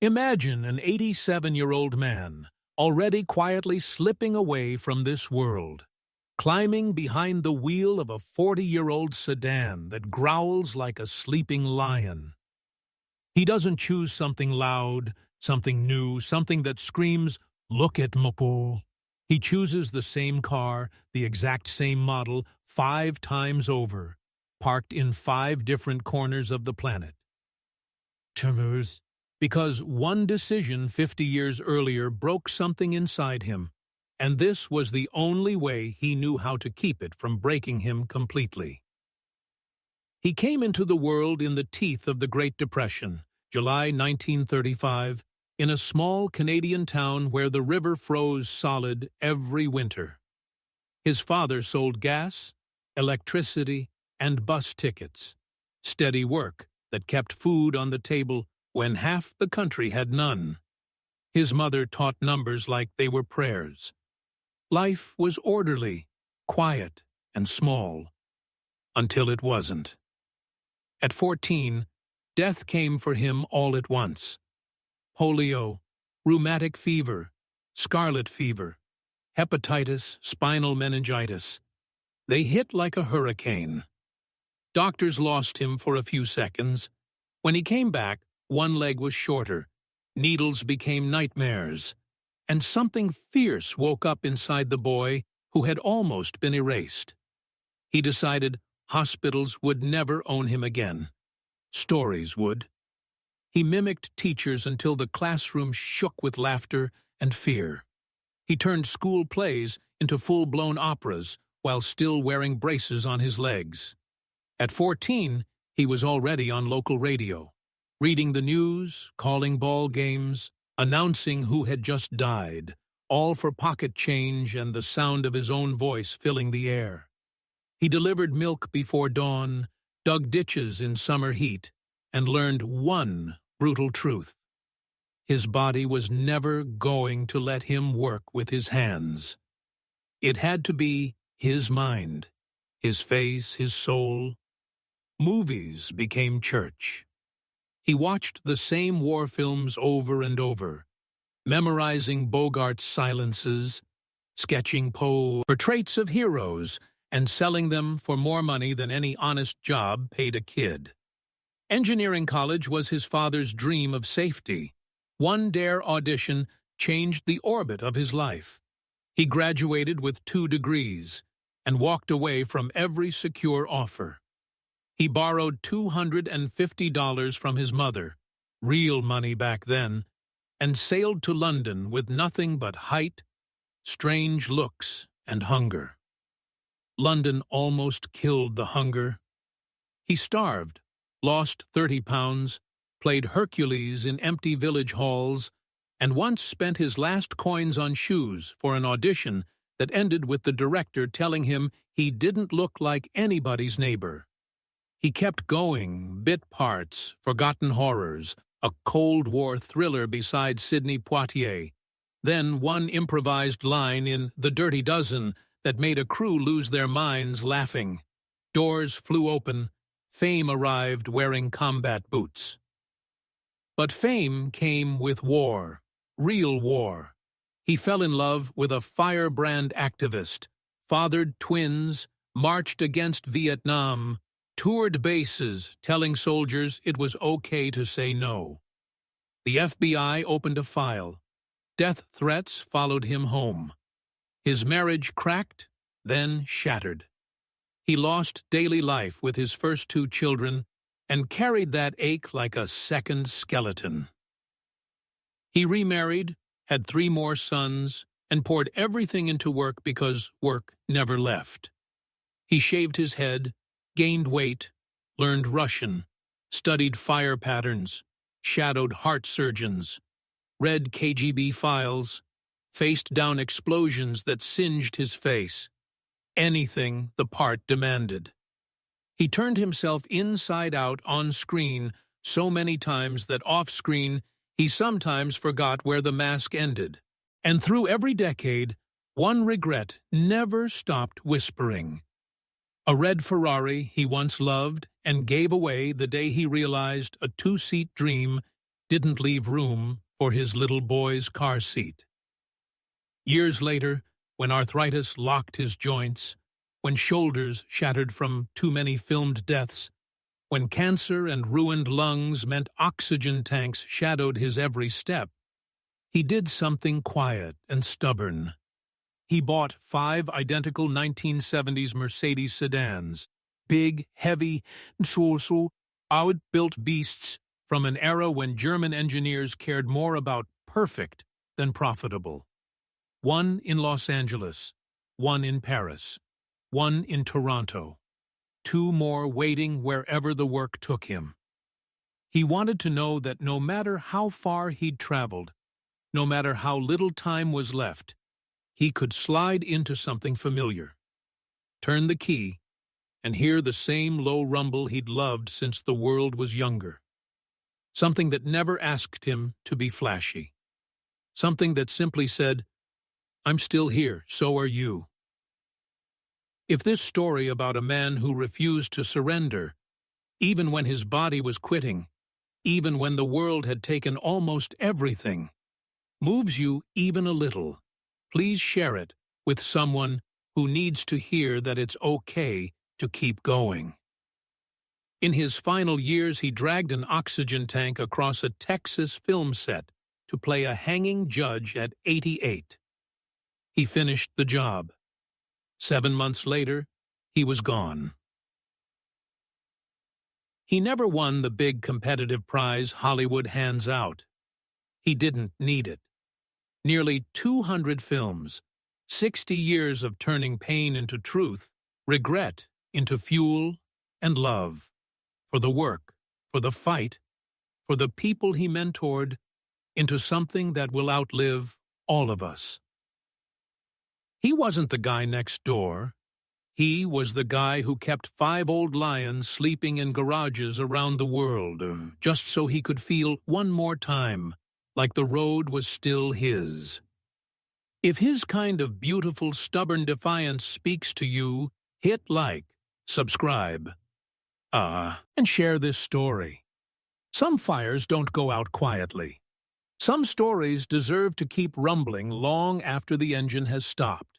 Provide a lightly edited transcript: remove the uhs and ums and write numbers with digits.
Imagine an 87-year-old man, already quietly slipping away from this world, climbing behind the wheel of a 40-year-old sedan that growls like a sleeping lion. He doesn't choose something loud, something new, something that screams, "Look at Mopo." He chooses the same car, the exact same model, 5 times over, parked in 5 different corners of the planet. Toulouse. Because one decision 50 years earlier broke something inside him, and this was the only way he knew how to keep it from breaking him completely. He came into the world in the teeth of the Great Depression, July 1935, in a small Canadian town where the river froze solid every winter. His father sold gas, electricity, and bus tickets, steady work that kept food on the table when half the country had none. His mother taught numbers like they were prayers. Life was orderly, quiet, and small, until it wasn't. At 14, death came for him all at once. Polio, rheumatic fever, scarlet fever, hepatitis, spinal meningitis. They hit like a hurricane. Doctors lost him for a few seconds. When he came back, one leg was shorter, needles became nightmares, and something fierce woke up inside the boy who had almost been erased. He decided hospitals would never own him again. Stories would. He mimicked teachers until the classroom shook with laughter and fear. He turned school plays into full-blown operas while still wearing braces on his legs. At 14, he was already on local radio, reading the news, calling ball games, announcing who had just died, all for pocket change and the sound of his own voice filling the air. He delivered milk before dawn, dug ditches in summer heat, and learned one brutal truth. His body was never going to let him work with his hands. It had to be his mind, his face, his soul. Movies became church. He watched the same war films over and over, memorizing Bogart's silences, sketching Poe portraits of heroes, and selling them for more money than any honest job paid a kid. Engineering college was his father's dream of safety. One dare audition changed the orbit of his life. He graduated with 2 degrees and walked away from every secure offer. He borrowed $250 from his mother, real money back then, and sailed to London with nothing but height, strange looks, and hunger. London almost killed the hunger. He starved, lost 30 pounds, played Hercules in empty village halls, and once spent his last coins on shoes for an audition that ended with the director telling him he didn't look like anybody's neighbor. He kept going, bit parts, forgotten horrors, a Cold War thriller beside Sidney Poitier, then one improvised line in The Dirty Dozen that made a crew lose their minds laughing. Doors flew open, fame arrived wearing combat boots. But fame came with war, real war. He fell in love with a firebrand activist, fathered twins, marched against Vietnam, toured bases telling soldiers it was okay to say no. The FBI opened a file. Death threats followed him home. His marriage cracked, then shattered. He lost daily life with his first 2 children and carried that ache like a second skeleton. He remarried, had 3 more sons, and poured everything into work because work never left. He shaved his head, gained weight, learned Russian, studied fire patterns, shadowed heart surgeons, read KGB files, faced down explosions that singed his face. Anything the part demanded. He turned himself inside out on screen so many times that off-screen he sometimes forgot where the mask ended. And through every decade, one regret never stopped whispering. A red Ferrari he once loved and gave away the day he realized a 2-seat dream didn't leave room for his little boy's car seat. Years later, when arthritis locked his joints, when shoulders shattered from too many filmed deaths, when cancer and ruined lungs meant oxygen tanks shadowed his every step, he did something quiet and stubborn. He bought 5 identical 1970s Mercedes sedans, big, heavy, outbuilt beasts from an era when German engineers cared more about perfect than profitable. One in Los Angeles, one in Paris, one in Toronto, 2 more waiting wherever the work took him. He wanted to know that no matter how far he'd traveled, no matter how little time was left, he could slide into something familiar, turn the key, and hear the same low rumble he'd loved since the world was younger. Something that never asked him to be flashy. Something that simply said, "I'm still here, so are you." If this story about a man who refused to surrender, even when his body was quitting, even when the world had taken almost everything, moves you even a little, please share it with someone who needs to hear that it's okay to keep going. In his final years, he dragged an oxygen tank across a Texas film set to play a hanging judge at 88. He finished the job. 7 months later, he was gone. He never won the big competitive prize Hollywood hands out. He didn't need it. Nearly 200 films, 60 years of turning pain into truth, regret into fuel, and love. For the work, for the fight, for the people he mentored, into something that will outlive all of us. He wasn't the guy next door. He was the guy who kept 5 old lions sleeping in garages around the world, just so he could feel one more time like the road was still his. If his kind of beautiful, stubborn defiance speaks to you, hit like, subscribe, and share this story. Some fires don't go out quietly. Some stories deserve to keep rumbling long after the engine has stopped.